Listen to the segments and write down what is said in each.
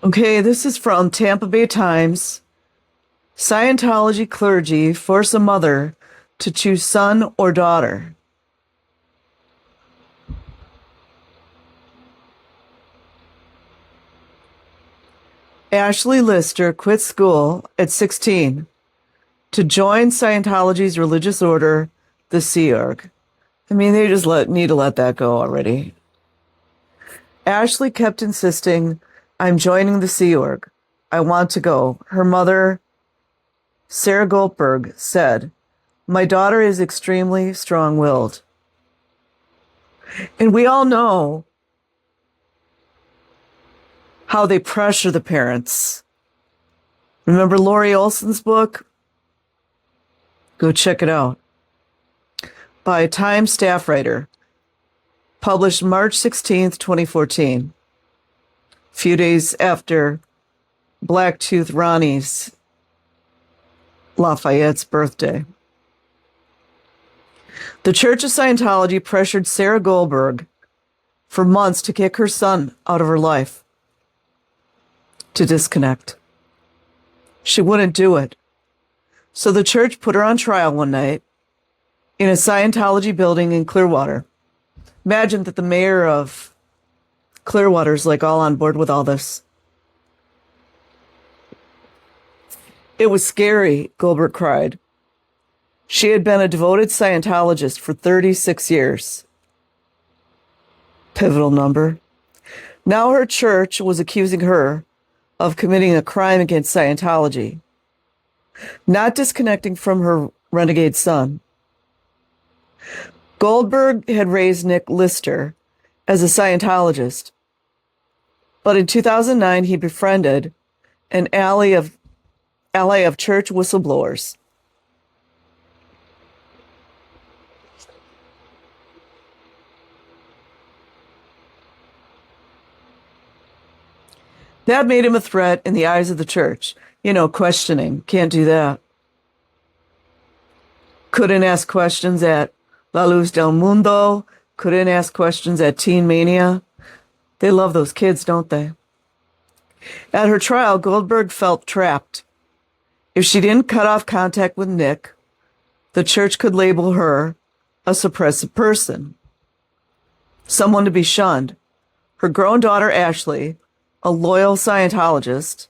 Okay, this is from Tampa Bay Times. Scientology clergy force a mother to choose son or daughter. Ashley Lister quit school at 16 to join Scientology's religious order, the Sea Org. I mean, they just need to let that go already. Ashley kept insisting, I'm joining the Sea Org. I want to go. Her mother, Sarah Goldberg, said, my daughter is extremely strong-willed. And we all know how they pressure the parents. Remember Lori Olson's book? Go check it out. By a Time staff writer, published March 16th, 2014, a few days after Blacktooth Ronnie's Lafayette's birthday. The Church of Scientology pressured Sarah Goldberg for months to kick her son out of her life, to disconnect. She wouldn't do it. So the church put her on trial one night in a Scientology building in Clearwater. Imagine that the mayor of Clearwater is like all on board with all this. It was scary, Goldberg cried. She had been a devoted Scientologist for 36 years. Pivotal number. Now her church was accusing her of committing a crime against Scientology, not disconnecting from her renegade son. Goldberg had raised Nick Lister as a Scientologist, but in 2009 he befriended an ally of church whistleblowers. That made him a threat in the eyes of the church. You know, questioning. Can't do that. Couldn't ask questions at La Luz del Mundo. Couldn't ask questions at Teen Mania. They love those kids, don't they? At her trial, Goldberg felt trapped. If she didn't cut off contact with Nick, the church could label her a suppressive person, someone to be shunned. Her grown daughter, Ashley, a loyal Scientologist.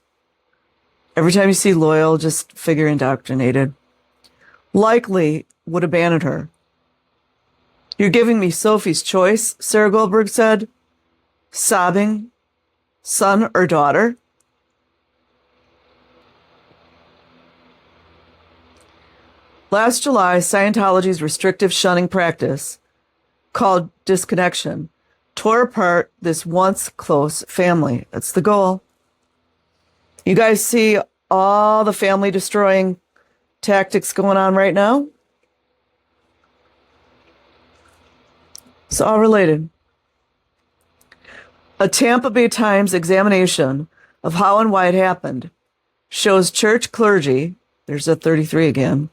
Every time you see loyal, just figure indoctrinated. Likely would abandon her. You're giving me Sophie's choice, Sarah Goldberg said, sobbing, son or daughter. Last July, Scientology's restrictive shunning practice, called disconnection, tore apart this once close family. That's the goal. You guys see all the family destroying tactics going on right now? It's all related. A Tampa Bay Times examination of how and why it happened shows church clergy, there's a 33 again,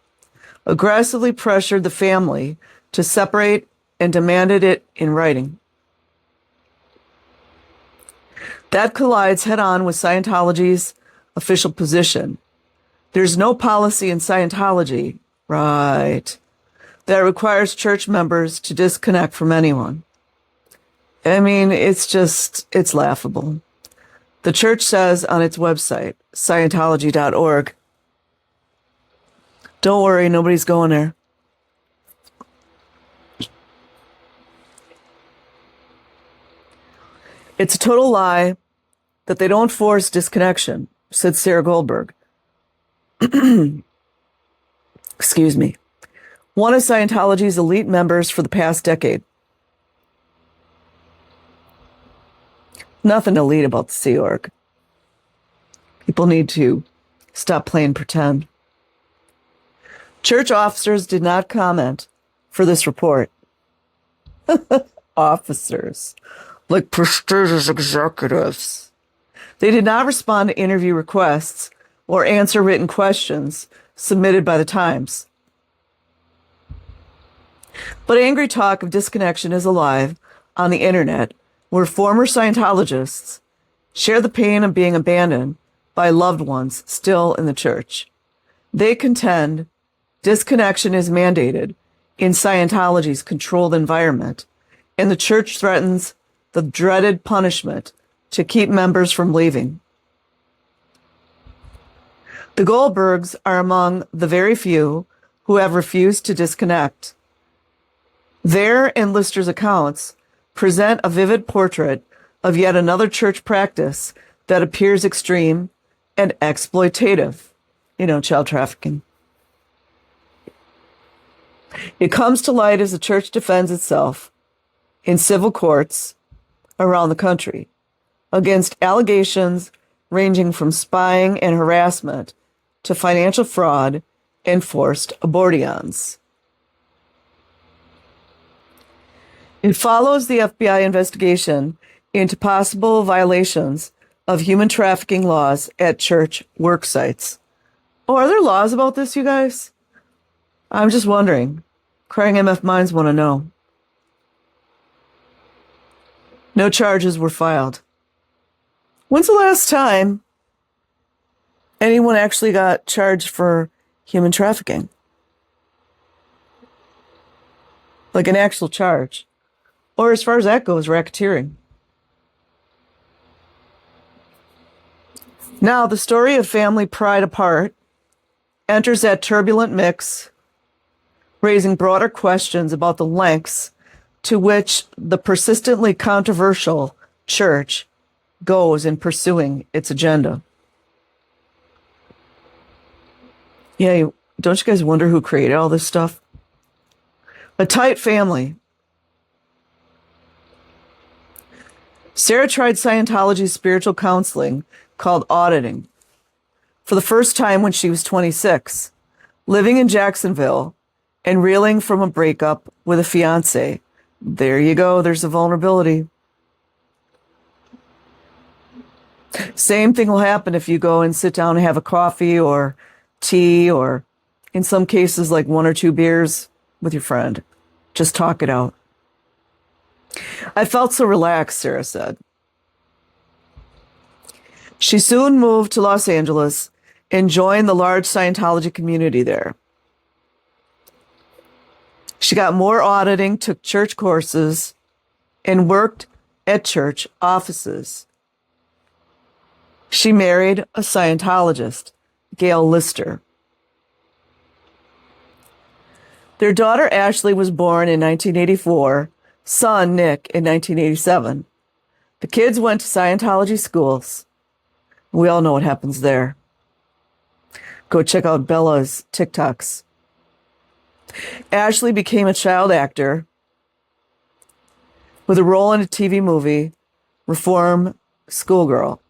aggressively pressured the family to separate and demanded it in writing. That collides head-on with Scientology's official position. There's no policy in Scientology, right, that requires church members to disconnect from anyone. I mean, it's laughable. The church says on its website, Scientology.org, don't worry, nobody's going there. It's a total lie that they don't force disconnection, said Sarah Goldberg. Excuse me. One of Scientology's elite members for the past decade. Nothing elite about the Sea Org. People need to stop playing pretend. Church officers did not comment for this report. Officers, like prestigious executives. They did not respond to interview requests or answer written questions submitted by the Times. But angry talk of disconnection is alive on the internet, where former Scientologists share the pain of being abandoned by loved ones still in the church. They contend disconnection is mandated in Scientology's controlled environment, and the church threatens the dreaded punishment to keep members from leaving. The Goldbergs are among the very few who have refused to disconnect. Their and Lister's accounts present a vivid portrait of yet another church practice that appears extreme and exploitative. Child trafficking. It comes to light as the church defends itself in civil courts around the country against allegations ranging from spying and harassment to financial fraud and forced abortions. It follows the FBI investigation into possible violations of human trafficking laws at church work sites. Oh, are there laws about this, you guys? I'm just wondering. Crying MF minds want to know. No charges were filed. When's the last time anyone actually got charged for human trafficking? Like an actual charge. Or as far as that goes, racketeering. Now, the story of family pride apart enters that turbulent mix, raising broader questions about the lengths to which the persistently controversial church goes in pursuing its agenda. Yeah, don't you guys wonder who created all this stuff? A tight family. Sarah tried Scientology's spiritual counseling called auditing for the first time when she was 26, living in Jacksonville and reeling from a breakup with a fiance. There you go. There's a vulnerability. Same thing will happen if you go and sit down and have a coffee or tea or, in some cases, like 1 or 2 beers with your friend. Just talk it out. I felt so relaxed, Sarah said. She soon moved to Los Angeles and joined the large Scientology community there. She got more auditing, took church courses, and worked at church offices. She married a Scientologist, Gail Lister. Their daughter Ashley was born in 1984, son Nick in 1987. The kids went to Scientology schools. We all know what happens there. Go check out Bella's TikToks. Ashley became a child actor with a role in a TV movie, Reform Schoolgirl,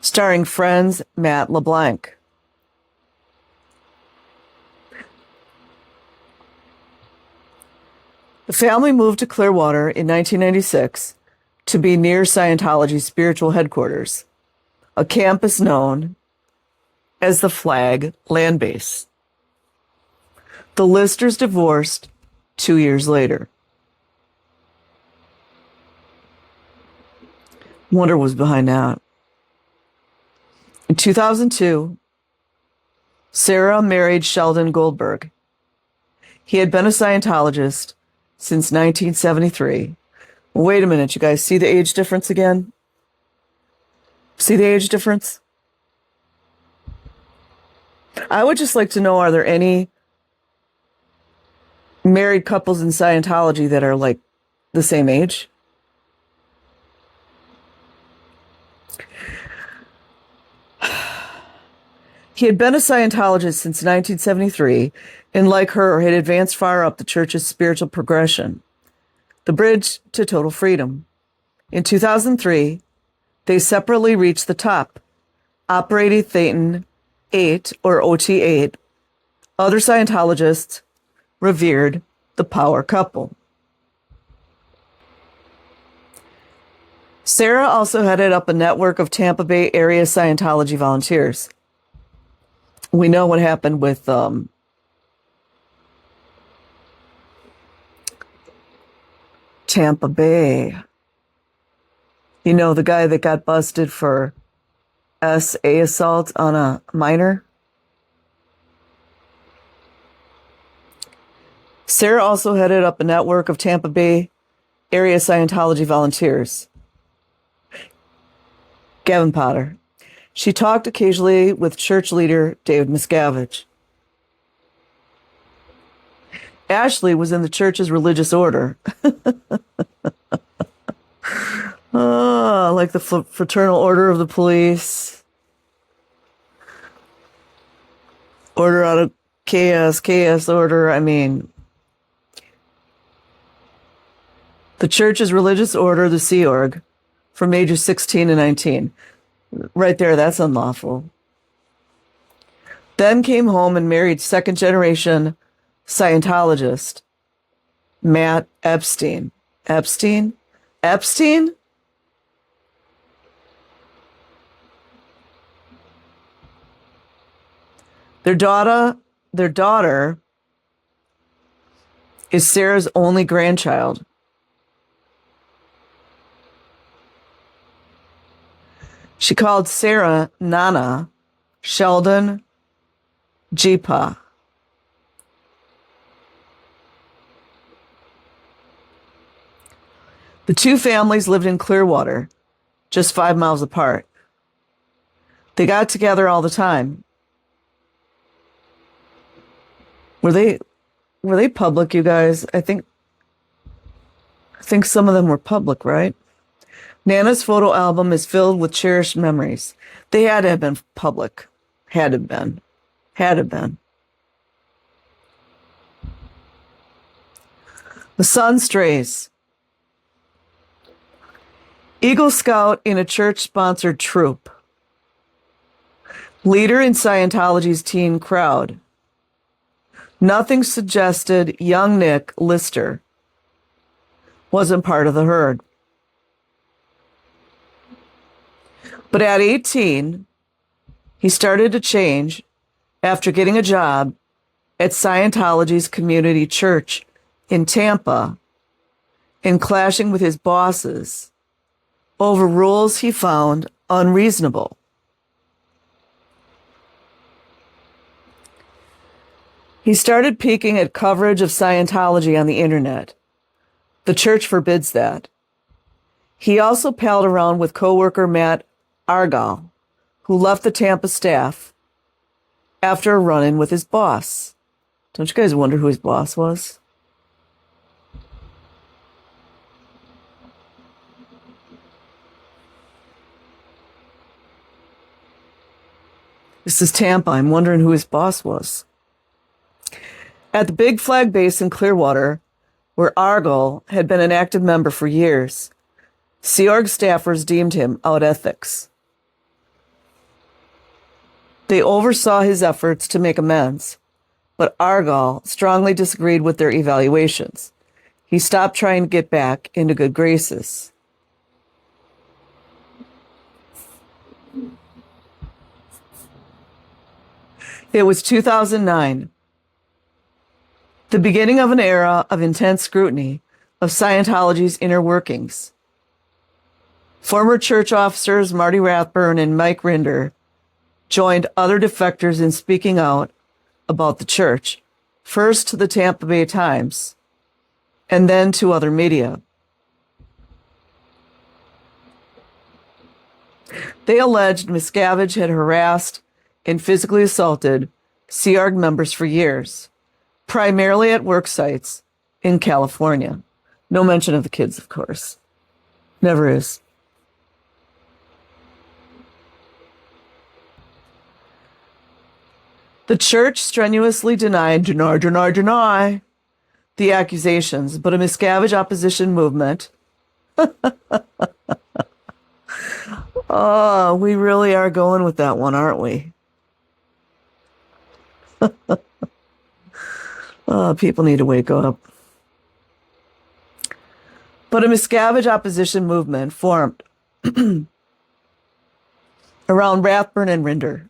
starring Friends' Matt LeBlanc. The family moved to Clearwater in 1996 to be near Scientology's spiritual headquarters, a campus known as the Flag Land Base. The Listers divorced 2 years later. Wonder what was behind that. In 2002, Sarah married Sheldon Goldberg. He had been a Scientologist since 1973. Wait a minute, you guys. See the age difference again? See the age difference? I would just like to know, are there any married couples in Scientology that are like the same age? He had been a Scientologist since 1973, and like her, had advanced far up the church's spiritual progression, the bridge to total freedom. In 2003, they separately reached the top, operating Thetan 8 or OT8. Other Scientologists revered the power couple. Sarah also headed up a network of Tampa Bay area Scientology volunteers. We know what happened with Tampa Bay. You know, the guy that got busted for SA assault on a minor? Sarah also headed up a network of Tampa Bay area Scientology volunteers. Gavin Potter. She talked occasionally with church leader David Miscavige. Ashley was in the church's religious order. Like the Fraternal Order of the Police. Order out of chaos order. I mean, the church's religious order, the Sea Org, from ages 16 to 19. Right there, that's unlawful. Then came home and married second-generation Scientologist Matt Epstein. Epstein? Their daughter is Sarah's only grandchild. She called Sarah Nana Sheldon Jipa. The two families lived in Clearwater, just 5 miles apart. They got together all the time. Were they public, you guys? I think some of them were public, right? Nana's photo album is filled with cherished memories. They had to have been public. Had to have been. The Sun Strays. Eagle Scout in a church-sponsored troop. Leader in Scientology's teen crowd. Nothing suggested young Nick Lister wasn't part of the herd. But at 18, he started to change after getting a job at Scientology's community church in Tampa and clashing with his bosses over rules he found unreasonable. He started peeking at coverage of Scientology on the internet. The church forbids that. He also palled around with coworker Matt Argall, who left the Tampa staff after a run-in with his boss. Don't you guys wonder who his boss was? This is Tampa. I'm wondering who his boss was. At the Big Flag Base in Clearwater, where Argall had been an active member for years, Sea Org staffers deemed him out ethics. They oversaw his efforts to make amends, but Argall strongly disagreed with their evaluations. He stopped trying to get back into good graces. It was 2009, the beginning of an era of intense scrutiny of Scientology's inner workings. Former church officers Marty Rathburn and Mike Rinder joined other defectors in speaking out about the church, first to the Tampa Bay Times, and then to other media. They alleged Miscavige had harassed and physically assaulted Sea Org members for years, primarily at work sites in California. No mention of the kids, of course. Never is. The church strenuously denied the accusations, but a Miscavige opposition movement. Oh, we really are going with that one, aren't we? Oh, people need to wake up. But a Miscavige opposition movement formed around Rathburn and Rinder,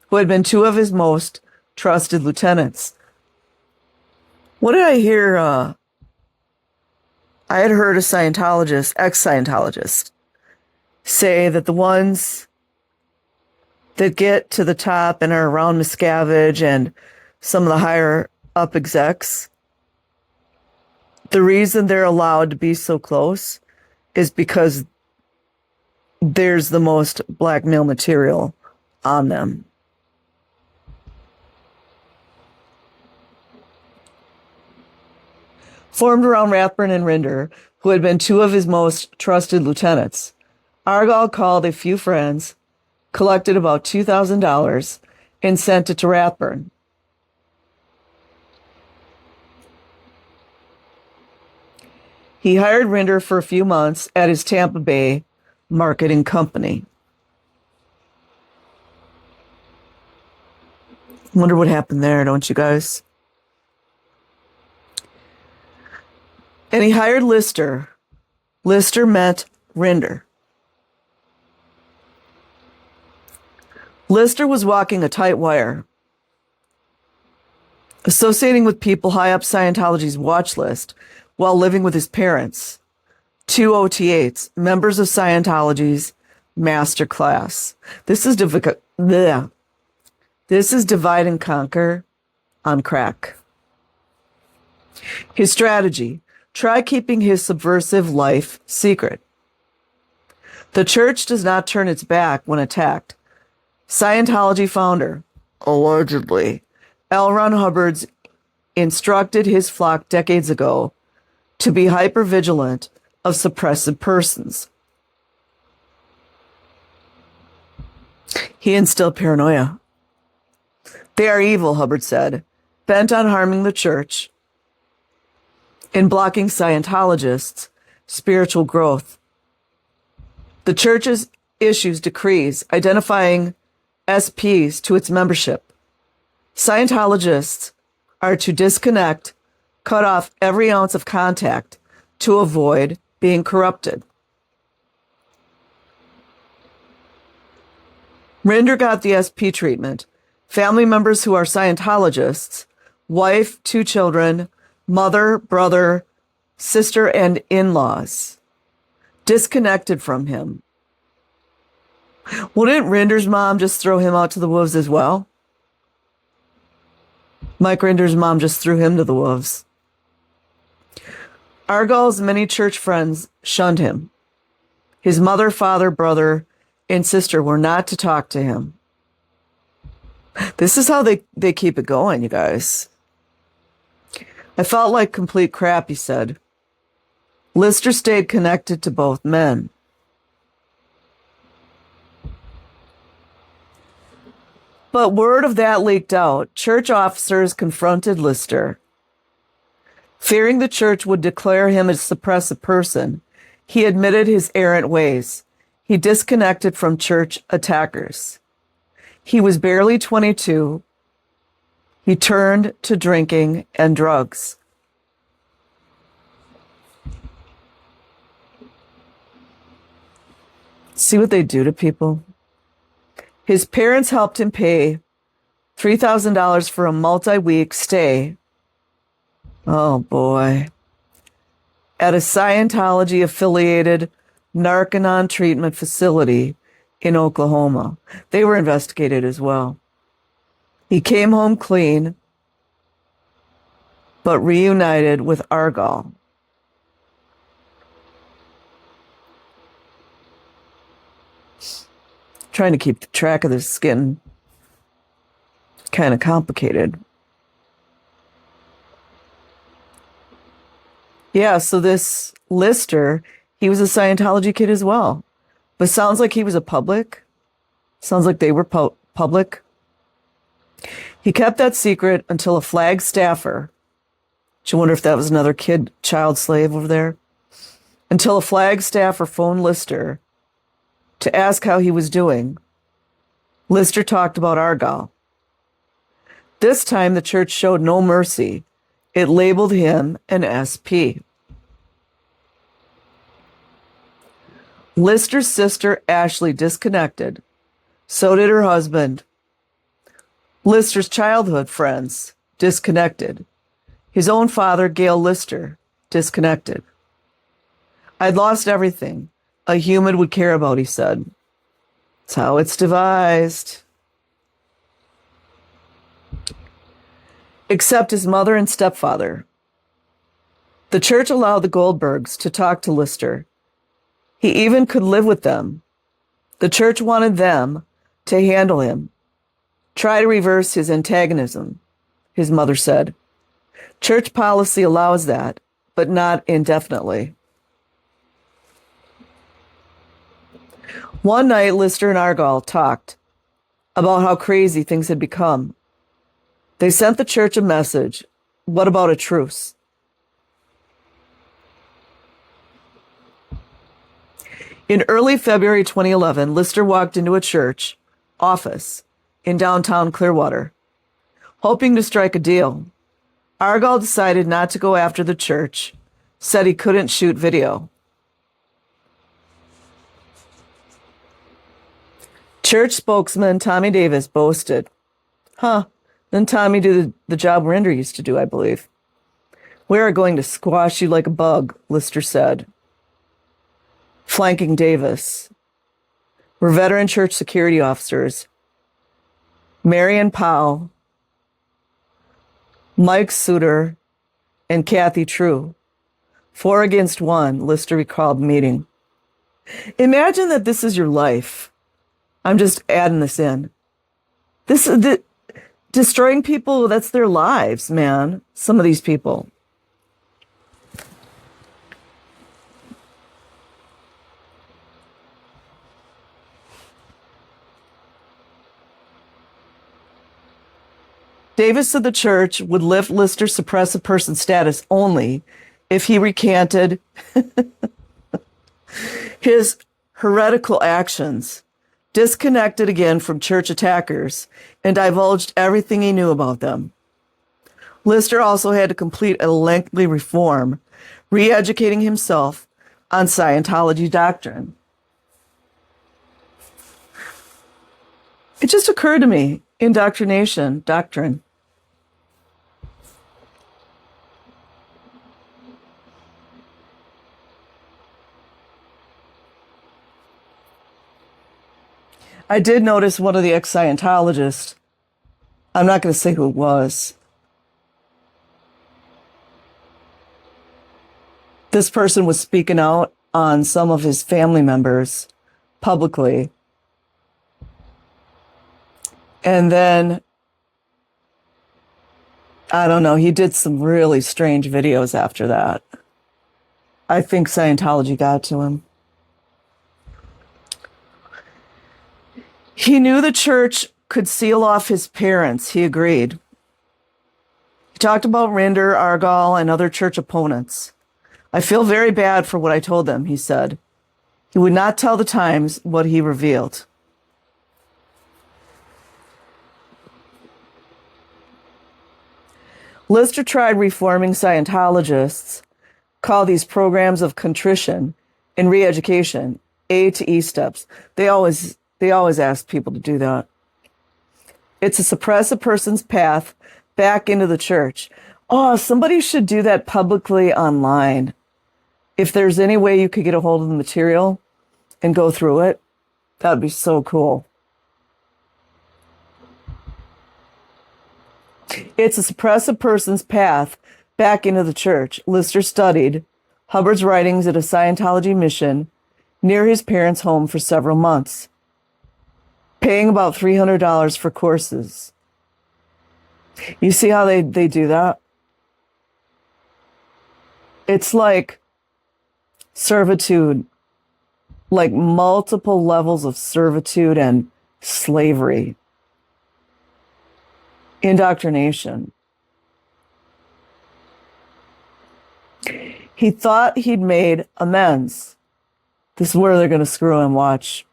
who had been two of his most trusted lieutenants. What did I hear? I had heard a Scientologist, ex-Scientologist, say that the ones that get to the top and are around Miscavige and some of the higher up execs, the reason they're allowed to be so close is because there's the most blackmail material on them. Formed around Rathburn and Rinder, who had been two of his most trusted lieutenants, Argall called a few friends, collected about $2,000, and sent it to Rathburn. He hired Rinder for a few months at his Tampa Bay marketing company. Wonder what happened there, don't you guys? And he hired Lister. Lister met Rinder. Lister was walking a tight wire, associating with people high up Scientology's watch list while living with his parents, two OT8s, members of Scientology's master class. This is divide and conquer on crack. His strategy: try keeping his subversive life secret. The church does not turn its back when attacked. Scientology founder, allegedly, L. Ron Hubbard's instructed his flock decades ago to be hypervigilant of suppressive persons. He instilled paranoia. They are evil, Hubbard said, bent on harming the church and blocking Scientologists' spiritual growth. The church's issues decrees identifying SPs to its membership. Scientologists are to disconnect, cut off every ounce of contact to avoid being corrupted. Rinder got the SP treatment. Family members who are Scientologists, wife, 2 children, mother, brother, sister, and in-laws, disconnected from him. Wouldn't Rinder's mom just throw him out to the wolves as well? Mike Rinder's mom just threw him to the wolves. Argall's many church friends shunned him. His mother, father, brother, and sister were not to talk to him. This is how they keep it going, you guys. I felt like complete crap, he said. Lister stayed connected to both men. But word of that leaked out. Church officers confronted Lister. Fearing the church would declare him a suppressive person, he admitted his errant ways. He disconnected from church attackers. He was barely 22. He turned to drinking and drugs. See what they do to people? His parents helped him pay $3,000 for a multi-week stay. Oh boy. At a Scientology-affiliated Narconon treatment facility in Oklahoma. They were investigated as well. He came home clean, but reunited with Argall. Trying to keep track of this getting kind of complicated. Yeah, so this Lister, he was a Scientology kid as well. But sounds like he was a public. Sounds like they were public. He kept that secret until a flag staffer, do you wonder if that was another child slave over there? Until a flag staffer phoned Lister to ask how he was doing. Lister talked about Argall. This time the church showed no mercy. It labeled him an SP. Lister's sister Ashley disconnected. So did her husband. Lister's childhood friends disconnected. His own father, Gail Lister, disconnected. I'd lost everything a human would care about, he said. It's how it's devised. Except his mother and stepfather. The church allowed the Goldbergs to talk to Lister. He even could live with them. The church wanted them to handle him. Try to reverse his antagonism, his mother said. Church policy allows that, but not indefinitely. One night, Lister and Argall talked about how crazy things had become. They sent the church a message. What about a truce? In early February 2011, Lister walked into a church office in downtown Clearwater, hoping to strike a deal. Argall decided not to go after the church, said he couldn't shoot video. Church spokesman Tommy Davis boasted, then Tommy did the job Rinder used to do, I believe. We are going to squash you like a bug, Lister said. Flanking Davis were veteran church security officers Marion Powell, Mike Suter, and Kathy True. 4 against 1, Lister recalled the meeting. Imagine that this is your life. I'm just adding this in. Destroying people, that's their lives, man. Some of these people. Davis said the church would lift Lister's suppressive person status only if he recanted his heretical actions, disconnected again from church attackers, and divulged everything he knew about them. Lister also had to complete a lengthy reform, re-educating himself on Scientology doctrine. It just occurred to me, indoctrination, doctrine. I did notice one of the ex-Scientologists, I'm not going to say who it was. This person was speaking out on some of his family members publicly. And then, I don't know, he did some really strange videos after that. I think Scientology got to him. He knew the church could seal off his parents, he agreed. He talked about Rinder, Argall, and other church opponents. I feel very bad for what I told them, he said. He would not tell the Times what he revealed. Lister tried reforming Scientologists, call these programs of contrition and re-education, A to E steps. They always ask people to do that. It's to suppress a person's path back into the church. Oh, somebody should do that publicly online. If there's any way you could get a hold of the material and go through it, that would be so cool. It's to suppress a person's path back into the church. Lister studied Hubbard's writings at a Scientology mission near his parents' home for several months, paying about $300 for courses. You see how they do that? It's like servitude, like multiple levels of servitude and slavery. Indoctrination. He thought he'd made amends. This is where they're going to screw him, watch.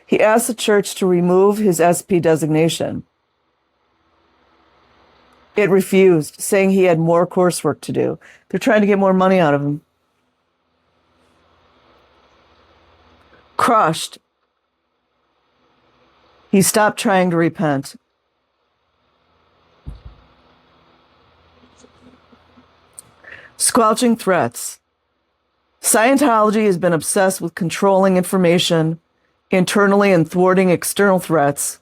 He asked the church to remove his SP designation. It refused, saying he had more coursework to do. They're trying to get more money out of him. Crushed, he stopped trying to repent. Squelching threats. Scientology has been obsessed with controlling information internally and thwarting external threats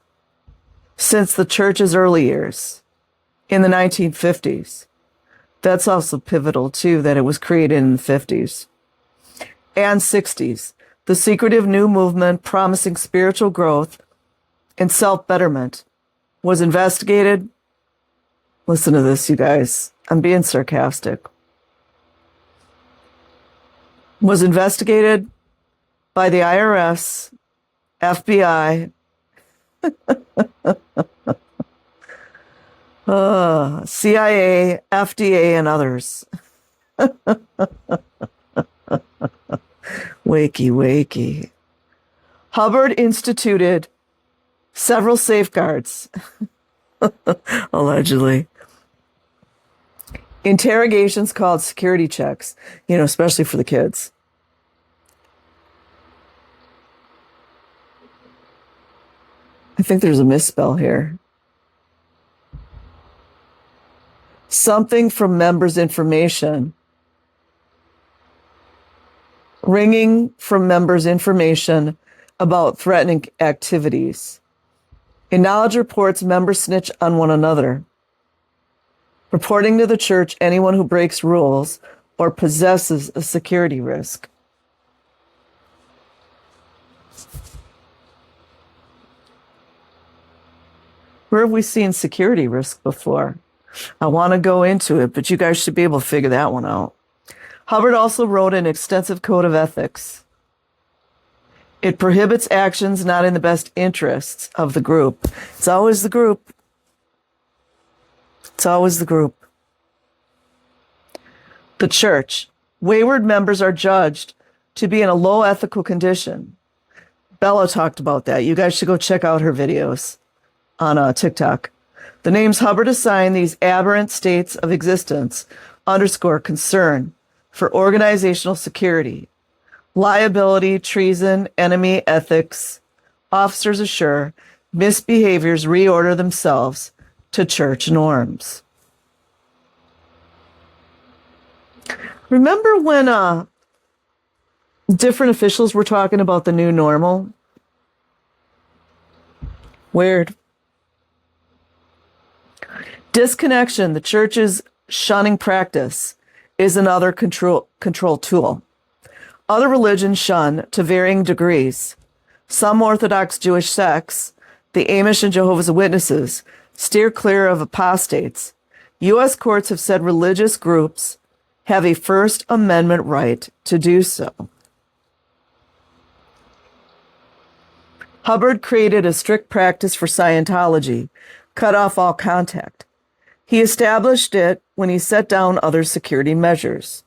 since the church's early years in the 1950s. That's also pivotal, too, that it was created in the 50s and 60s. The secretive new movement promising spiritual growth and self-betterment was investigated. Listen to this, you guys. I'm being sarcastic. Was investigated by the IRS, FBI, CIA, FDA, and others. Wakey. Hubbard instituted several safeguards, allegedly. Interrogations called security checks, especially for the kids. I think there's a misspell here. Something from members' information. Ringing from members' information about threatening activities. In knowledge reports, members snitch on one another. Reporting to the church anyone who breaks rules or possesses a security risk. Where have we seen security risk before? I want to go into it, but you guys should be able to figure that one out. Hubbard also wrote an extensive code of ethics. It prohibits actions not in the best interests of the group. It's always the group. It's always the group. The church. Wayward members are judged to be in a low ethical condition. Bella talked about that. You guys should go check out her videos on TikTok. The names Hubbard assigned these aberrant states of existence underscore concern for organizational security, liability, treason, enemy ethics. Officers assure misbehaviors reorder themselves to church norms. Remember when different officials were talking about the new normal? Weird. Disconnection, the church's shunning practice, is another control tool. Other religions shun to varying degrees. Some Orthodox Jewish sects, the Amish and Jehovah's Witnesses, steer clear of apostates. U.S. courts have said religious groups have a First Amendment right to do so. Hubbard created a strict practice for Scientology, cut off all contact. He established it when he set down other security measures.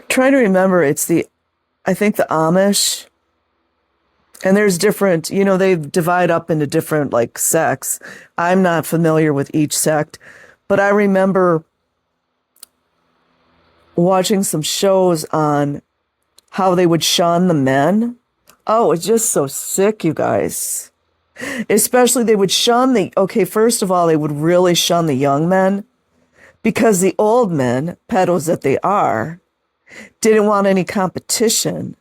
Trying to remember, I think the Amish, and there's different, they divide up into different sects. I'm not familiar with each sect, but I remember watching some shows on how they would shun the men. Oh, it's just so sick, you guys. Especially they would shun first of all, they would really shun the young men because the old men, pedos that they are, didn't want any competition.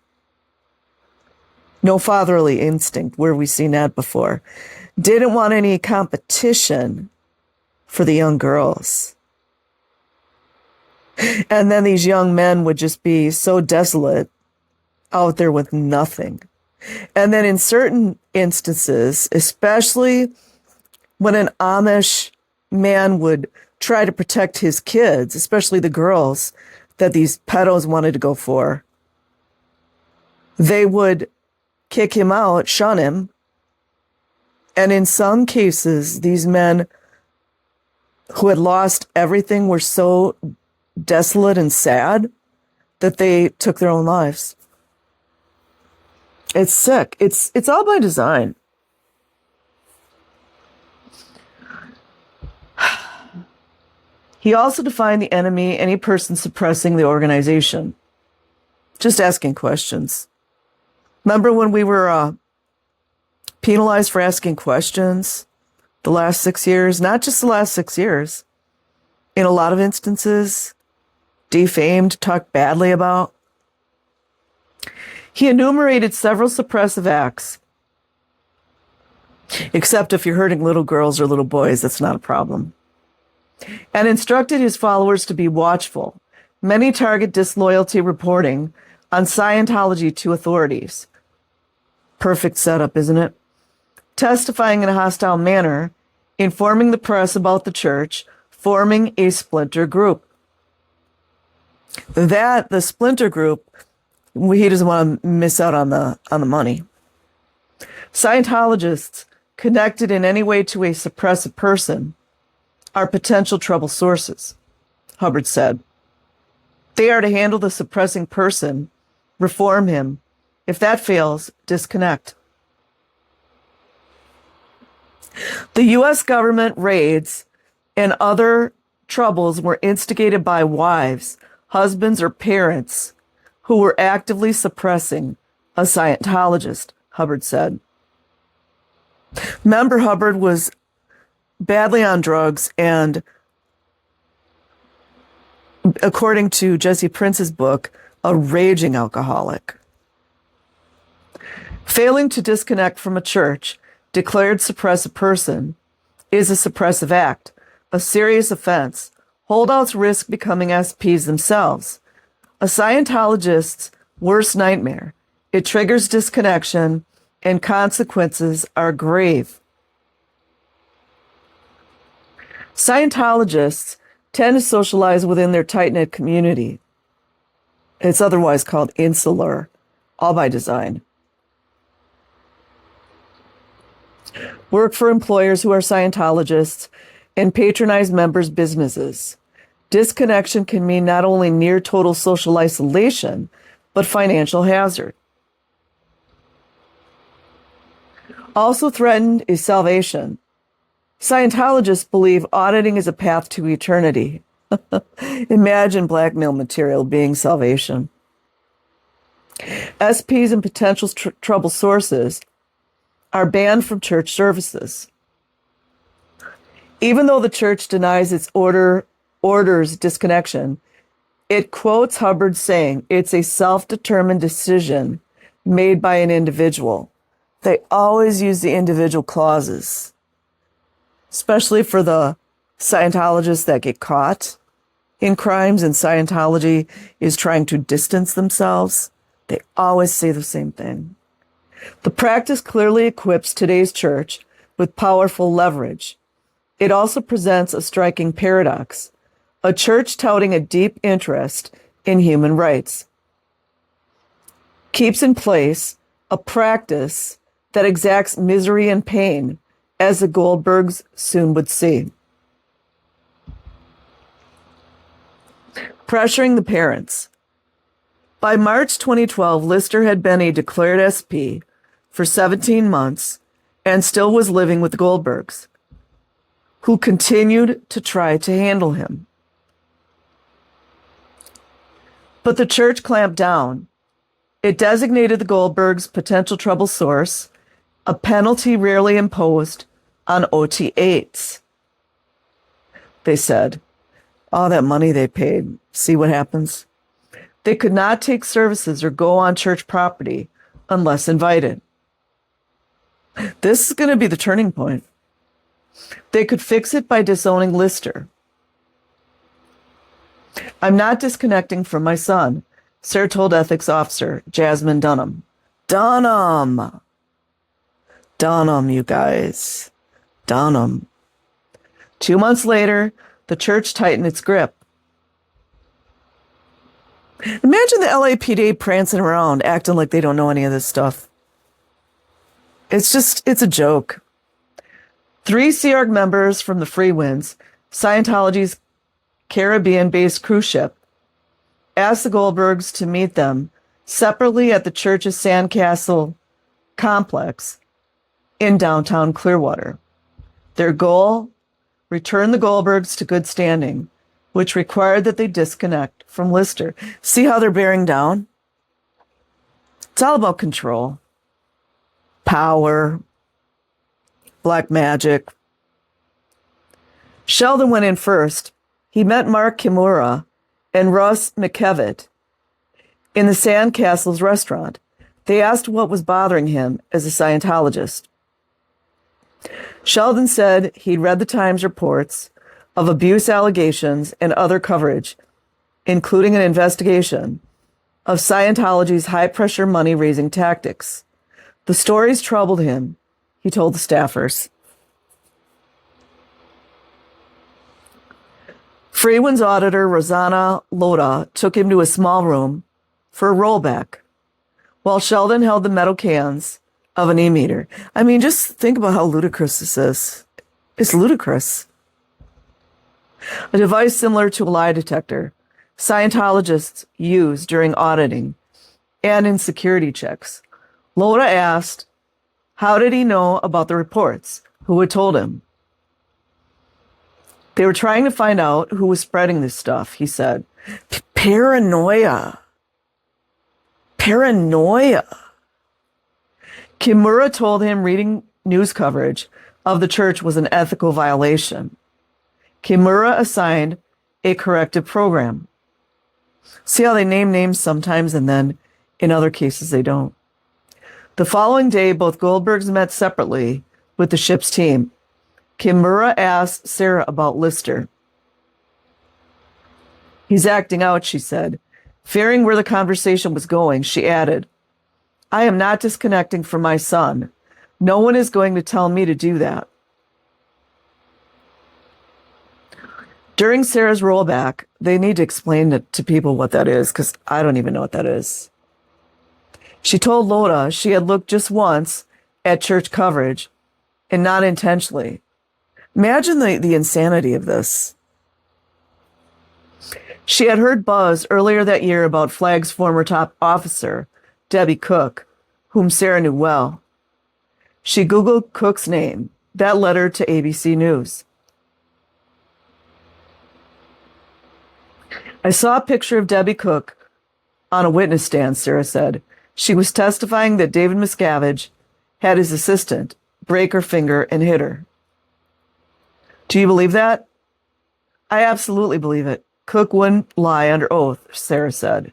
No fatherly instinct. Where have we seen that before? Didn't want any competition for the young girls. And then these young men would just be so desolate out there with nothing. And then in certain instances, especially when an Amish man would try to protect his kids, especially the girls that these pedos wanted to go for, they would kick him out, shun him. And in some cases, these men who had lost everything were so desolate and sad that they took their own lives. It's sick. It's all by design. He also defined the enemy, any person suppressing the organization. Just asking questions. Remember when we were penalized for asking questions the last 6 years? Not just the last 6 years. In a lot of instances, defamed, talked badly about. He enumerated several suppressive acts. Except if you're hurting little girls or little boys, that's not a problem. And instructed his followers to be watchful. Many target disloyalty reporting on Scientology to authorities. Perfect setup, isn't it? Testifying in a hostile manner, informing the press about the church, forming a splinter group. The splinter group, he doesn't want to miss out on the money. Scientologists connected in any way to a suppressive person are potential trouble sources, Hubbard said. They are to handle the suppressing person, reform him. If that fails, disconnect. The U.S. government raids and other troubles were instigated by wives, husbands, or parents who were actively suppressing a Scientologist, Hubbard said. Remember, Hubbard was badly on drugs and, according to Jesse Prince's book, a raging alcoholic. Failing to disconnect from a church declared suppressive person is a suppressive act, a serious offense. Holdouts risk becoming SPs themselves. A Scientologist's worst nightmare. It triggers disconnection, and consequences are grave. Scientologists tend to socialize within their tight-knit community. It's otherwise called insular, all by design. Work for employers who are Scientologists and patronize members' businesses. Disconnection can mean not only near total social isolation, but financial hazard. Also threatened is salvation. Scientologists believe auditing is a path to eternity. Imagine blackmail material being salvation. SPs and potential trouble sources are banned from church services. Even though the church denies its orders disconnection, it quotes Hubbard saying it's a self-determined decision made by an individual. They always use the individual clauses, especially for the Scientologists that get caught in crimes and Scientology is trying to distance themselves. They always say the same thing. The practice clearly equips today's church with powerful leverage. It also presents a striking paradox, a church touting a deep interest in human rights keeps in place a practice that exacts misery and pain, as the Goldbergs soon would see. Pressuring the parents. By March 2012, Lister had been a declared SP for 17 months and still was living with the Goldbergs, who continued to try to handle him. But the church clamped down. It designated the Goldbergs potential trouble source, a penalty rarely imposed on OT8s. They said, all that money they paid, see what happens? They could not take services or go on church property unless invited. This is going to be the turning point. They could fix it by disowning Lister. I'm not disconnecting from my son, Sarah told ethics officer Jasmine Dunham. Dunham, you guys. Dunham. 2 months later, the church tightened its grip. Imagine the LAPD prancing around, acting like they don't know any of this stuff. It's a joke. 3 Sea Org members from the Free Winds, Scientology's Caribbean-based cruise ship, asked the Goldbergs to meet them separately at the church's Sandcastle complex in downtown Clearwater. Their goal? Return the Goldbergs to good standing, which required that they disconnect from Lister. See how they're bearing down? It's all about control, power, black magic. Sheldon went in first. He met Mark Kimura and Russ McKevitt in the Sandcastles restaurant. They asked what was bothering him as a Scientologist. Sheldon said he'd read the Times reports of abuse allegations and other coverage, including an investigation of Scientology's high-pressure money-raising tactics. The stories troubled him, he told the staffers. Freeland's auditor, Rosanna Loda, took him to a small room for a rollback, while Sheldon held the metal cans of an e-meter. I mean, just think about how ludicrous this is. It's ludicrous. A device similar to a lie detector Scientologists use during auditing and in security checks. Loda asked, how did he know about the reports? Who had told him? They were trying to find out who was spreading this stuff, he said. Paranoia. Kimura told him reading news coverage of the church was an ethical violation. Kimura assigned a corrective program. See how they name names sometimes and then in other cases they don't. The following day, both Goldbergs met separately with the ship's team. Kimura asked Sarah about Lister. He's acting out, she said. Fearing where the conversation was going, she added, I am not disconnecting from my son. No one is going to tell me to do that. During Sarah's rollback, they need to explain to people what that is, because I don't even know what that is. She told Loda she had looked just once at church coverage, and not intentionally. Imagine the insanity of this. She had heard buzz earlier that year about Flagg's former top officer, Debbie Cook, whom Sarah knew well. She Googled Cook's name. That led her to ABC News. I saw a picture of Debbie Cook on a witness stand, Sarah said. She was testifying that David Miscavige had his assistant break her finger and hit her. Do you believe that? I absolutely believe it. Cook wouldn't lie under oath, Sarah said.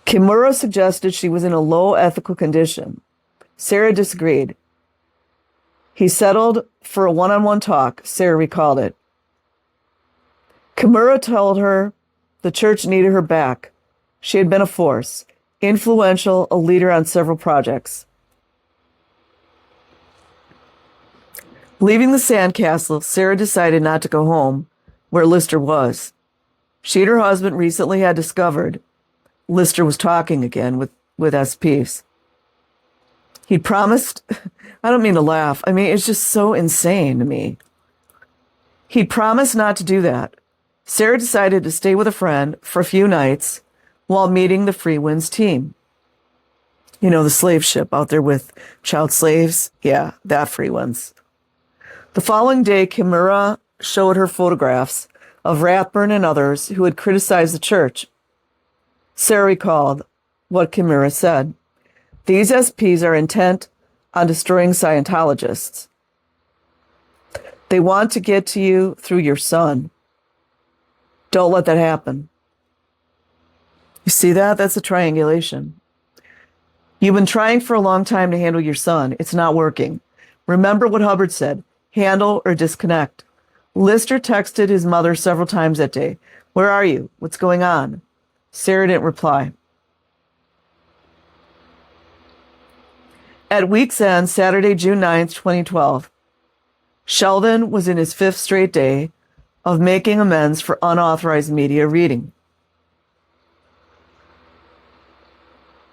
Kimura suggested she was in a low ethical condition. Sarah disagreed. He settled for a one-on-one talk, Sarah recalled it. Kimura told her the church needed her back. She had been a force, influential, a leader on several projects. Leaving the sandcastle, Sarah decided not to go home where Lister was. She and her husband recently had discovered Lister was talking again with SPs. He'd promised, I don't mean to laugh, I mean, it's just so insane to me. He'd promised not to do that. Sarah decided to stay with a friend for a few nights while meeting the Free Winds team. You know, the slave ship out there with child slaves? Yeah, that Free Winds. The following day, Kimura showed her photographs of Rathburn and others who had criticized the church. Sarah recalled what Kimura said. These SPs are intent on destroying Scientologists. They want to get to you through your son. Don't let that happen. You see that? That's a triangulation. You've been trying for a long time to handle your son. It's not working. Remember what Hubbard said, handle or disconnect. Lister texted his mother several times that day. Where are you? What's going on? Sarah didn't reply. At week's end, Saturday, June 9th, 2012, Sheldon was in his fifth straight day of making amends for unauthorized media reading.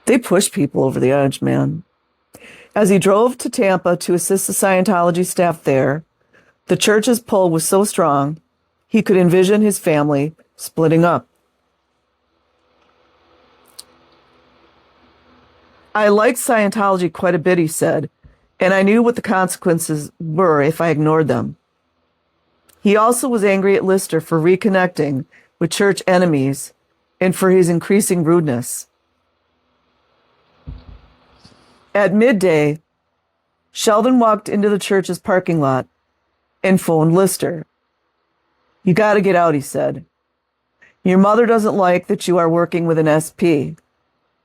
They push people over the edge, man. As he drove to Tampa to assist the Scientology staff there, the church's pull was so strong, he could envision his family splitting up. I liked Scientology quite a bit, he said, and I knew what the consequences were if I ignored them. He also was angry at Lister for reconnecting with church enemies and for his increasing rudeness. At midday, Sheldon walked into the church's parking lot and phoned Lister. You got to get out, he said. Your mother doesn't like that you are working with an SP,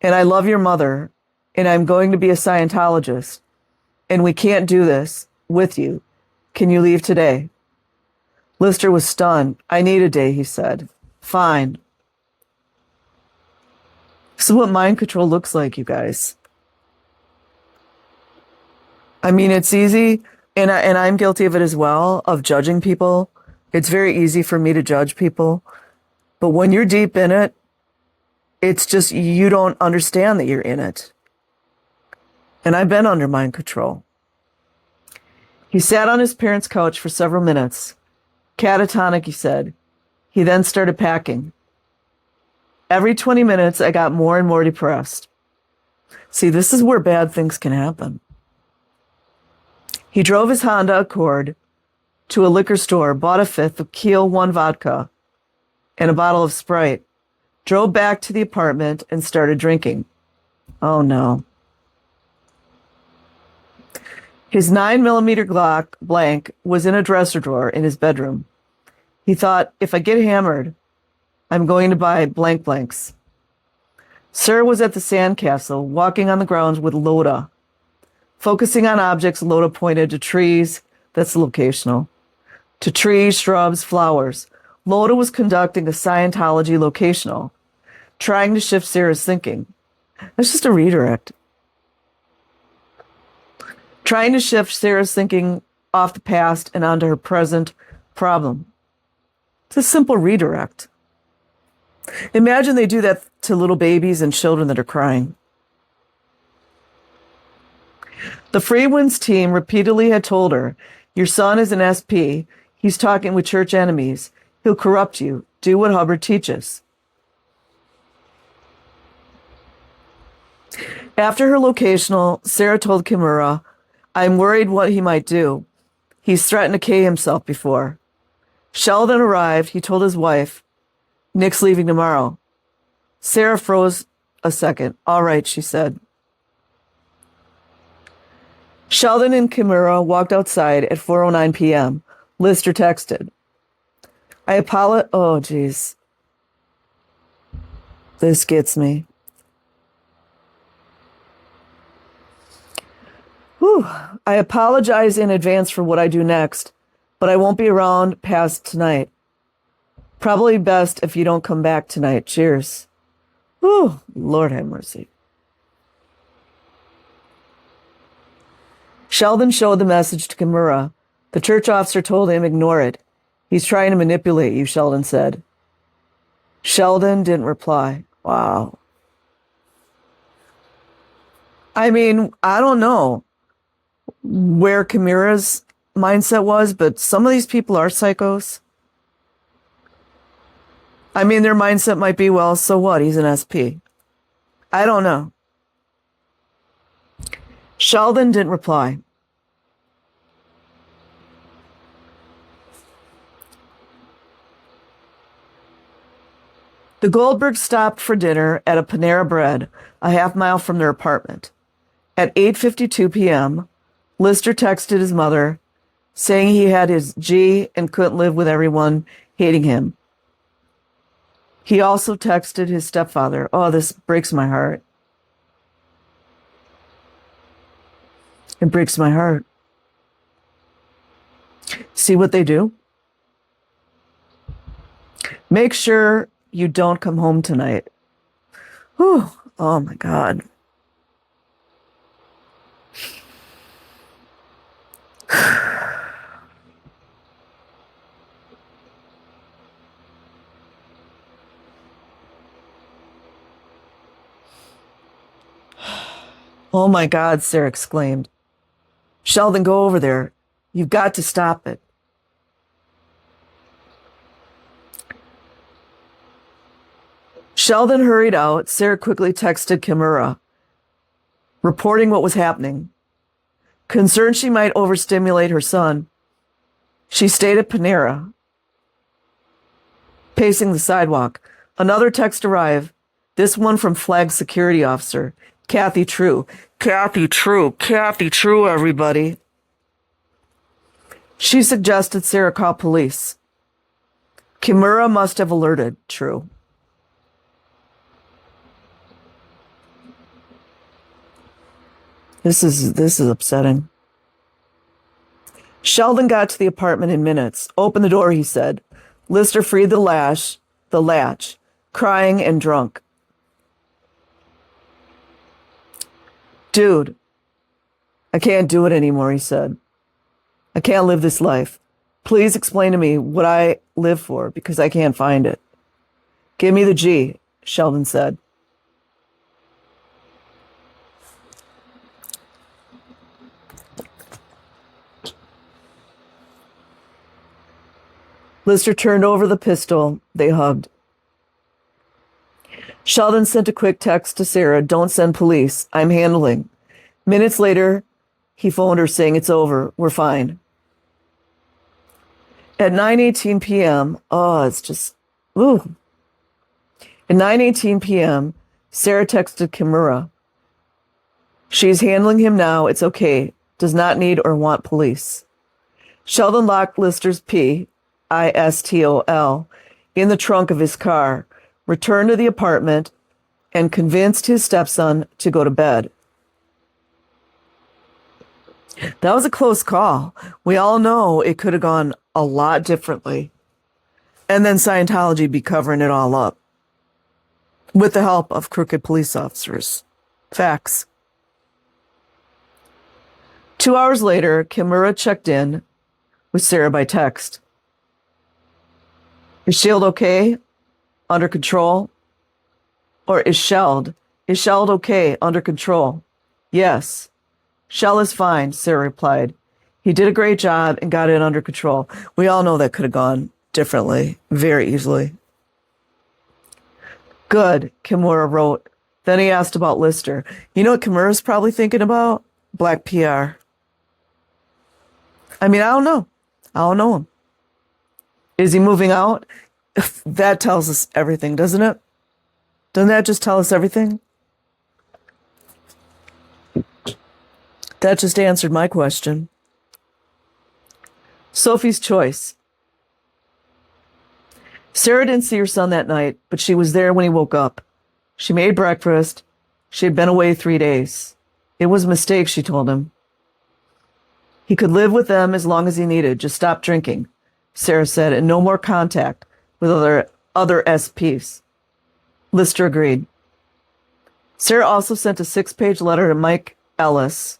and I love your mother, and I'm going to be a Scientologist, and we can't do this with you. Can you leave today? Lister was stunned. I need a day, he said. Fine. This is what mind control looks like, you guys. I mean, it's easy, and I'm guilty of it as well, of judging people. It's very easy for me to judge people. But when you're deep in it, it's just you don't understand that you're in it. And I've been under mind control. He sat on his parents' couch for several minutes. Catatonic, he said. He then started packing. Every 20 minutes, I got more and more depressed. See, this is where bad things can happen. He drove his Honda Accord to a liquor store, bought a fifth of Keel 1 vodka and a bottle of Sprite, drove back to the apartment, and started drinking. Oh, no. His 9mm Glock blank was in a dresser drawer in his bedroom. He thought, if I get hammered, I'm going to buy blank blanks. Sarah was at the sandcastle, walking on the grounds with Loda. Focusing on objects, Loda pointed to trees. That's locational. To trees, shrubs, flowers. Loda was conducting a Scientology locational, trying to shift Sarah's thinking. That's just a redirect. Trying to shift Sarah's thinking off the past and onto her present problem. It's a simple redirect. Imagine they do that to little babies and children that are crying. The Free Winds team repeatedly had told her, your son is an SP. He's talking with church enemies. He'll corrupt you. Do what Hubbard teaches. After her locational, Sarah told Kimura, I'm worried what he might do. He's threatened to K himself before. Sheldon arrived. He told his wife, Nick's leaving tomorrow. Sarah froze a second. All right, she said. Sheldon and Kimura walked outside at 4:09 p.m. Lister texted. I apologize. Oh, geez. This gets me. Whew. I apologize in advance for what I do next, but I won't be around past tonight. Probably best if you don't come back tonight. Cheers. Whew. Lord have mercy. Sheldon showed the message to Kimura. The church officer told him, ignore it. He's trying to manipulate you, Sheldon said. Sheldon didn't reply. Wow. I mean, I don't know where Kimura's mindset was, but some of these people are psychos. I mean, their mindset might be, well, so what? He's an SP. I don't know. Sheldon didn't reply. The Goldbergs stopped for dinner at a Panera Bread, a half-mile from their apartment. At 8:52 p.m., Lister texted his mother, saying he had his G and couldn't live with everyone hating him. He also texted his stepfather. Oh, this breaks my heart. It breaks my heart. See what they do? Make sure you don't come home tonight. Whew. Oh, my God. Oh, my God, Sarah exclaimed. Sheldon, go over there. You've got to stop it. Sheldon hurried out. Sarah quickly texted Kimura, reporting what was happening. Concerned she might overstimulate her son, she stayed at Panera, pacing the sidewalk. Another text arrived, this one from Flag security officer, Kathy True. Kathy True, everybody. She suggested Sarah call police. Kimura must have alerted. True. This is upsetting. Sheldon got to the apartment in minutes. Open the door, he said. Lister freed the latch, crying and drunk. Dude, I can't do it anymore, he said. I can't live this life. Please explain to me what I live for, because I can't find it. Give me the G, Sheldon said. Lister turned over the pistol. They hugged. Sheldon sent a quick text to Sarah, don't send police. I'm handling. Minutes later, he phoned her saying it's over. We're fine. At 9:18 p.m., it's just, ooh. At 9:18 p.m., Sarah texted Kimura. She's handling him now. It's okay. Does not need or want police. Sheldon locked Lister's pistol, in the trunk of his car, returned to the apartment, and convinced his stepson to go to bed. That was a close call. We all know it could have gone a lot differently. And then Scientology be covering it all up. With the help of crooked police officers. Facts. 2 hours later, Kimura checked in with Sarah by text. Is Shield okay? Under control? Or is Sheld okay? Under control? Yes. Shell is fine, Sarah replied. He did a great job and got it under control. We all know that could have gone differently, very easily. Good, Kimura wrote. Then he asked about Lister. You know what Kimura's probably thinking about? Black PR. I mean, I don't know. I don't know him. Is he moving out? That tells us everything, doesn't it? Doesn't that just tell us everything? That just answered my question. Sophie's choice. Sarah didn't see her son that night, but she was there when he woke up. She made breakfast. She had been away 3 days. It was a mistake, she told him. He could live with them as long as he needed. Just stop drinking, Sarah said, and no more contact with other SPs. Lister agreed. Sarah also sent a 6-page letter to Mike Ellis,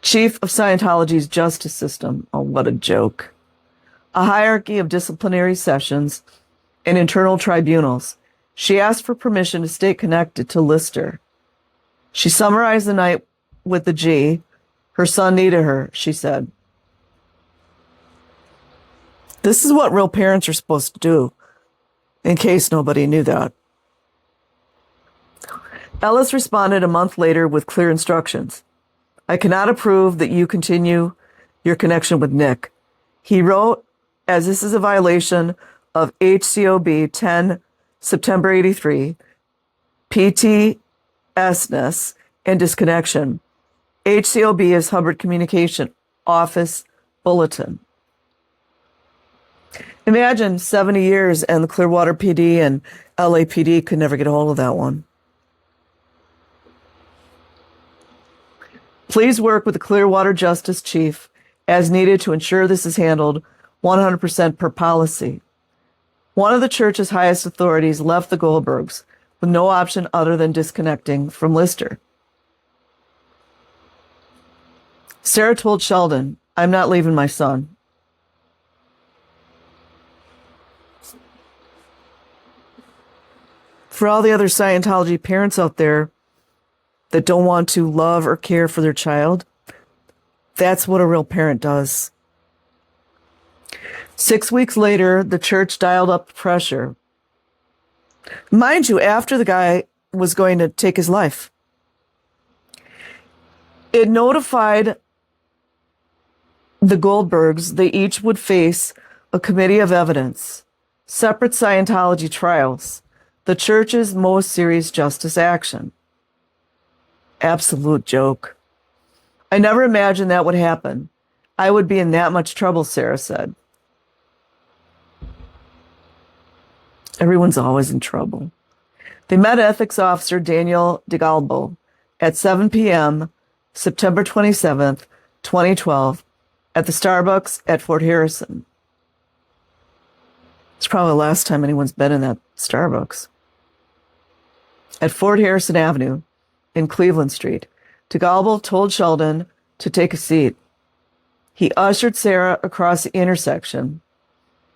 chief of Scientology's justice system. Oh, what a joke. A hierarchy of disciplinary sessions and internal tribunals. She asked for permission to stay connected to Lister. She summarized the night with the G. Her son needed her, she said. This is what real parents are supposed to do, in case nobody knew that. Ellis responded a month later with clear instructions. I cannot approve that you continue your connection with Nick. He wrote, as this is a violation of HCOB 10 September 83, PTSness and disconnection. HCOB is Hubbard Communication Office Bulletin. Imagine 70 years and the Clearwater PD and LAPD could never get a hold of that one. Please work with the Clearwater Justice Chief as needed to ensure this is handled 100% per policy. One of the church's highest authorities left the Goldbergs with no option other than disconnecting from Lister. Sarah told Sheldon, I'm not leaving my son. For all the other Scientology parents out there that don't want to love or care for their child, that's what a real parent does. 6 weeks later, the church dialed up pressure. Mind you, after the guy was going to take his life. It notified the Goldbergs they each would face a committee of evidence, separate Scientology trials, the church's most serious justice action. Absolute joke. I never imagined that would happen. I would be in that much trouble, Sarah said. Everyone's always in trouble. They met ethics officer Daniel DeGalbo at 7 p.m. September 27th, 2012, at the Starbucks at Fort Harrison. It's probably the last time anyone's been in that Starbucks. At Fort Harrison Avenue in Cleveland Street, DeGalbo told Sheldon to take a seat. He ushered Sarah across the intersection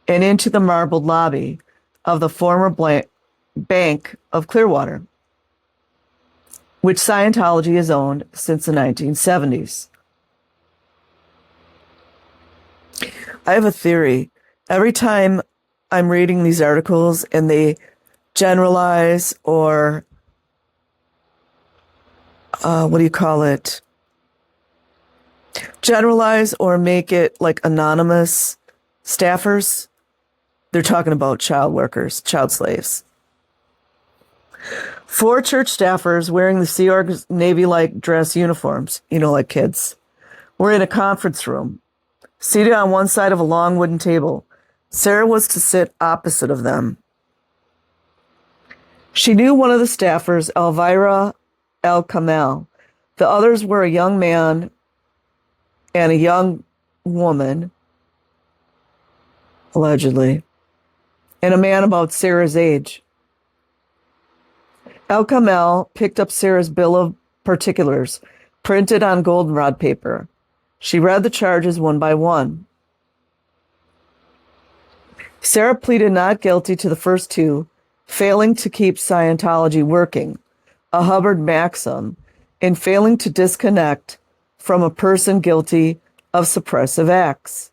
and into the marbled lobby of the former Bank of Clearwater, which Scientology has owned since the 1970s. I have a theory. Every time I'm reading these articles and they generalize or, generalize or make it like anonymous staffers, they're talking about child workers, child slaves. 4 church staffers wearing the Sea Org's Navy-like dress uniforms, like kids, were in a conference room, seated on one side of a long wooden table. Sarah was to sit opposite of them. She knew one of the staffers, Elvira El Kamel. The others were a young man and a young woman, allegedly, and a man about Sarah's age. El Kamel picked up Sarah's bill of particulars, printed on goldenrod paper. She read the charges one by one. Sarah pleaded not guilty to the first 2, failing to keep Scientology working, a Hubbard maxim, and failing to disconnect from a person guilty of suppressive acts.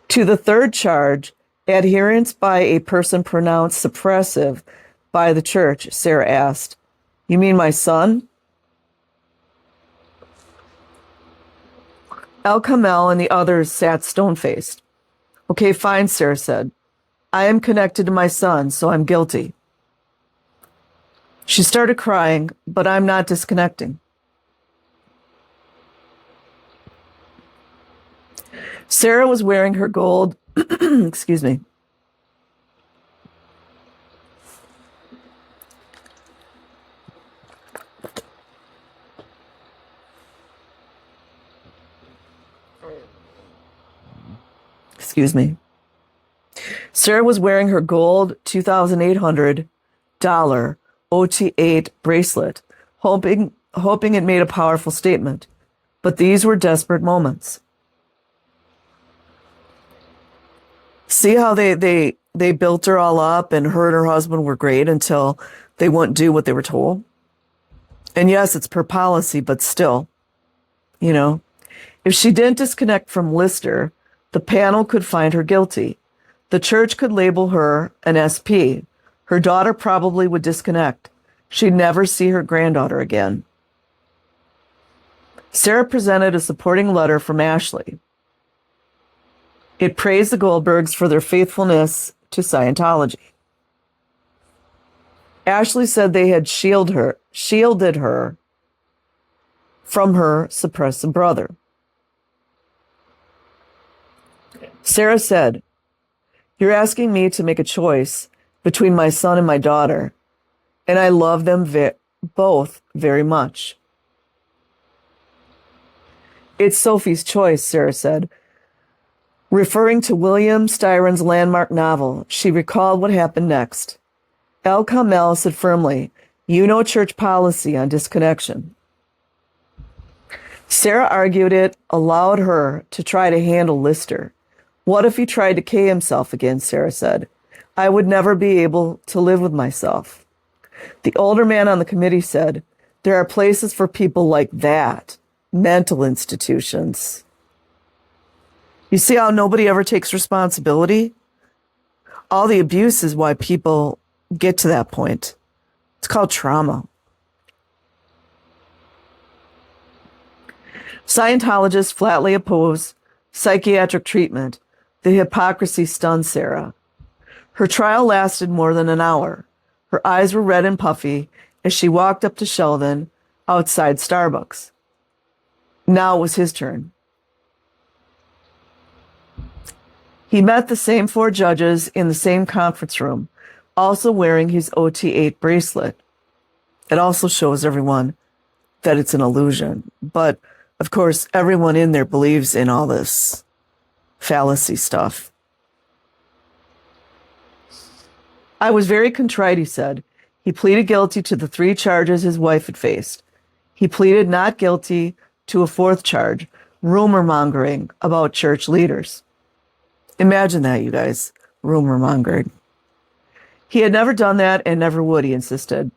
To the 3rd charge, adherence by a person pronounced suppressive by the church, Sarah asked, "You mean my son?" El Kamel and the others sat stone-faced. "Okay, fine," Sarah said. "I am connected to my son, so I'm guilty." She started crying, "But I'm not disconnecting." Sarah was wearing her gold, excuse me. Excuse me. Sarah was wearing her gold $2,800 OT8 bracelet, hoping it made a powerful statement. But these were desperate moments. See how they built her all up, and her and her husband were great until they wouldn't do what they were told? And yes, it's per policy, but still, if she didn't disconnect from Lister, the panel could find her guilty. The church could label her an SP. Her daughter probably would disconnect. She'd never see her granddaughter again. Sarah presented a supporting letter from Ashley. It praised the Goldbergs for their faithfulness to Scientology. Ashley said they had shielded her from her suppressive brother. Sarah said, "You're asking me to make a choice between my son and my daughter, and I love them both very much." "It's Sophie's choice," Sarah said. Referring to William Styron's landmark novel, she recalled what happened next. El Kamel said firmly, "You know church policy on disconnection." Sarah argued it allowed her to try to handle Lister. "What if he tried to kill himself again?" Sarah said. "I would never be able to live with myself." The older man on the committee said, "There are places for people like that, mental institutions." You see how nobody ever takes responsibility? All the abuse is why people get to that point. It's called trauma. Scientologists flatly oppose psychiatric treatment. The hypocrisy stunned Sarah. Her trial lasted more than an hour. Her eyes were red and puffy as she walked up to Sheldon outside Starbucks. Now it was his turn. He met the same 4 judges in the same conference room, also wearing his OT8 bracelet. It also shows everyone that it's an illusion. But, of course, everyone in there believes in all this fallacy stuff. I was very contrite, he said. He pleaded guilty to the 3 charges his wife had faced. He pleaded not guilty to a 4th charge, rumor mongering about church leaders. Imagine that, you guys. Rumor mongering. He had never done that and never would, he insisted.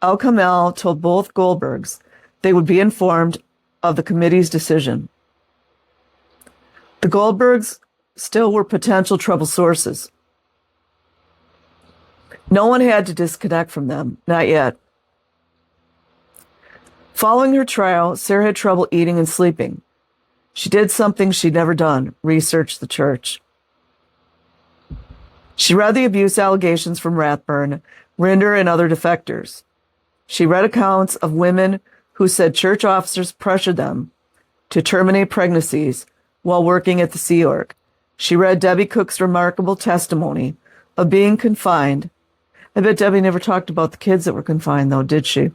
El Kamel told both Goldbergs they would be informed of the committee's decision. The Goldbergs still were potential trouble sources. No one had to disconnect from them, not yet. Following her trial, Sarah had trouble eating and sleeping. She did something she'd never done, research the church. She read the abuse allegations from Rathburn, Rinder, and other defectors. She read accounts of women who said church officers pressured them to terminate pregnancies while working at the Sea Org. She read Debbie Cook's remarkable testimony of being confined. I bet Debbie never talked about the kids that were confined, though, did she?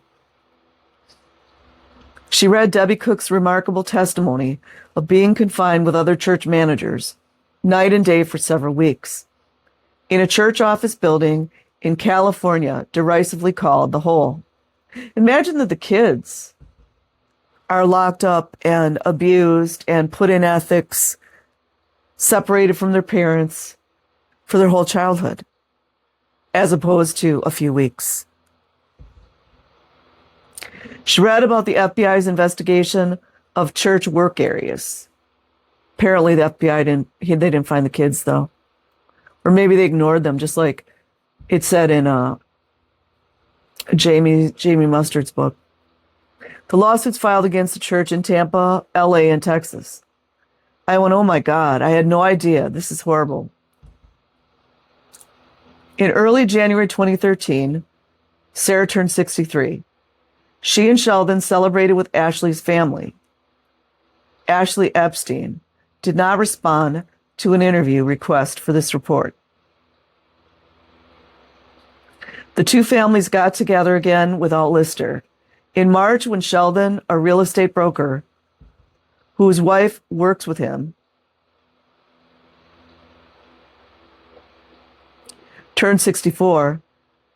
She read Debbie Cook's remarkable testimony of being confined with other church managers, night and day for several weeks, in a church office building in California, derisively called the Hole. Imagine that the kids are locked up and abused and put in ethics, separated from their parents for their whole childhood, as opposed to a few weeks. She read about the FBI's investigation of church work areas. Apparently the FBI they didn't find the kids, though. Or maybe they ignored them, just like it said in Jamie Mustard's book. The lawsuits filed against the church in Tampa, LA, and Texas. I went, oh my God, I had no idea. This is horrible. In early January 2013, Sarah turned 63. She and Sheldon celebrated with Ashley's family. Ashley Epstein did not respond to an interview request for this report. The 2 families got together again without Lister. In March, when Sheldon, a real estate broker, whose wife works with him, turned 64,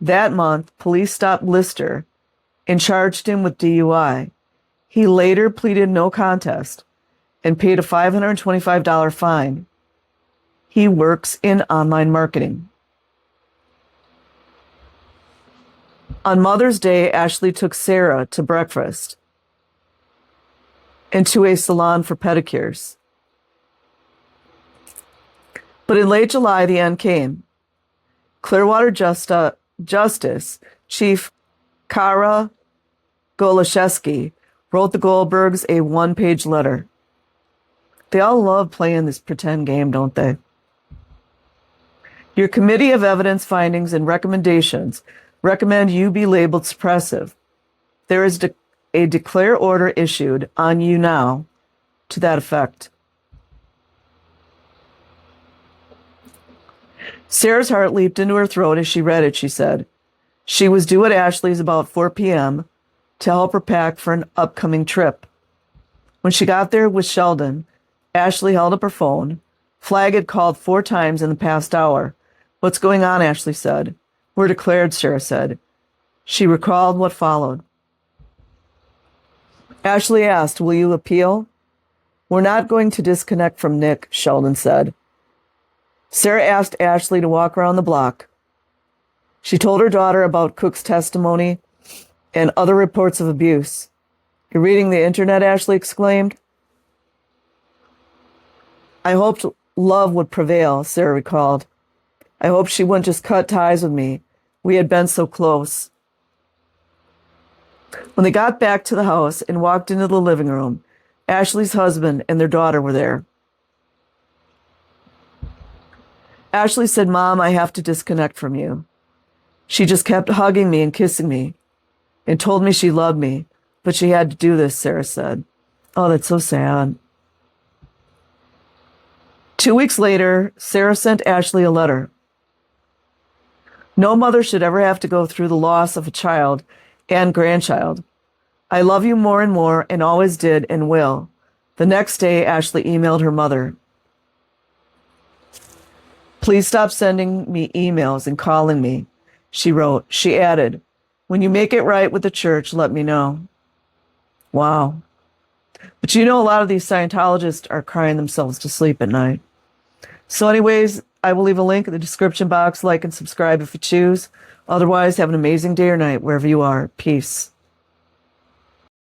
that month, police stopped Lister and charged him with DUI. He later pleaded no contest and paid a $525 fine. He works in online marketing. On Mother's Day, Ashley took Sarah to breakfast and to a salon for pedicures. But in late July, the end came. Clearwater Justice Chief Kara Golashevsky wrote the Goldbergs a 1-page letter. They all love playing this pretend game, don't they? Your committee of evidence findings and recommendations recommend you be labeled suppressive. There is a declare order issued on you now to that effect. Sarah's heart leaped into her throat as she read it, she said. She was due at Ashley's about 4 p.m. to help her pack for an upcoming trip. When she got there with Sheldon, Ashley held up her phone. Flag had called 4 times in the past hour. What's going on, Ashley said. We're declared, Sarah said. She recalled what followed. Ashley asked, will you appeal? We're not going to disconnect from Nick, Sheldon said. Sarah asked Ashley to walk around the block. She told her daughter about Cook's testimony and other reports of abuse. You're reading the internet, Ashley exclaimed. I hoped love would prevail, Sarah recalled. I hoped she wouldn't just cut ties with me. We had been so close. When they got back to the house and walked into the living room, Ashley's husband and their daughter were there. Ashley said, Mom, I have to disconnect from you. She just kept hugging me and kissing me and told me she loved me, but she had to do this, Sarah said. Oh, that's so sad. 2 weeks later, Sarah sent Ashley a letter. No mother should ever have to go through the loss of a child and grandchild. I love you more and more and always did and will. The next day, Ashley emailed her mother. Please stop sending me emails and calling me, she wrote. She added, when you make it right with the church, let me know. Wow. But you know, a lot of these Scientologists are crying themselves to sleep at night. So anyways, I will leave a link in the description box. Like and subscribe if you choose. Otherwise, have an amazing day or night wherever you are. Peace.